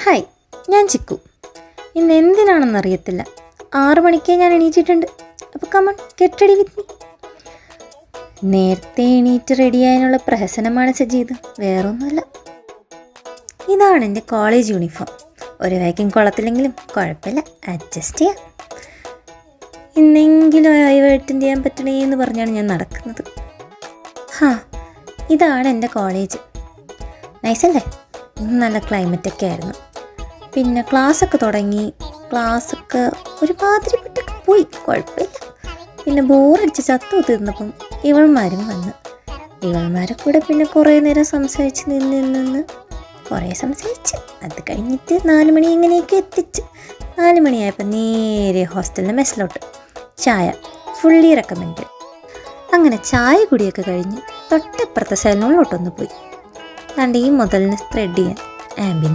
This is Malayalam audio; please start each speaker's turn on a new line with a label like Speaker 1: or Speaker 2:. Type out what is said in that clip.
Speaker 1: ഹായ്, ഞാൻ ചിക്കു. ഇന്ന് എന്തിനാണെന്നറിയത്തില്ല, 6 മണിക്കേ ഞാൻ എണീറ്റിട്ടുണ്ട്. അപ്പോൾ come on, get ready with me. നേരത്തെ എണീറ്റ് റെഡിയായതിനുള്ള പ്രഹസനമാണ് സജീത്, വേറൊന്നുമല്ല. ഇതാണ് എൻ്റെ കോളേജ് യൂണിഫോം. ഒരു വൈക്കും കൊള്ളത്തില്ലെങ്കിലും കുഴപ്പമില്ല, അഡ്ജസ്റ്റ് ചെയ്യാം. ഇന്നെങ്കിലും അറ്റൻഡ് ചെയ്യാൻ പറ്റണേ എന്ന് പറഞ്ഞാണ് ഞാൻ നടക്കുന്നത്. ഇതാണ് എൻ്റെ കോളേജ്. നൈസല്ലേ? നല്ല ക്ലൈമറ്റൊക്കെ ആയിരുന്നു. പിന്നെ ക്ലാസ്സൊക്കെ തുടങ്ങി. ക്ലാസ്സൊക്കെ ഒരുമാതിരിപ്പെട്ടൊക്കെ പോയി, കുഴപ്പമില്ല. പിന്നെ ബോറടിച്ച് ചത്തു തീർന്നപ്പം ഇവൾമാരും വന്ന്. ഇവൾമാരെ കൂടെ പിന്നെ കുറേ നേരം സംസാരിച്ച് നിന്ന് കുറേ സംസാരിച്ച് അത് കഴിഞ്ഞിട്ട് 4 മണി ഇങ്ങനെയൊക്കെ എത്തിച്ച്. 4 മണിയായപ്പോൾ നേരെ ഹോസ്റ്റലിൻ്റെ മെസ്സിലോട്ട്. ചായ ഫുള്ളി റെക്കമെൻഡ്. അങ്ങനെ ചായ കുടിയൊക്കെ കഴിഞ്ഞ് തൊട്ടപ്പുറത്തെ സലൂണിലോട്ടൊന്ന് പോയി. ഈ മുതലിന് ത്രെഡ് ചെയ്യാൻ. ആംബിയൻസ്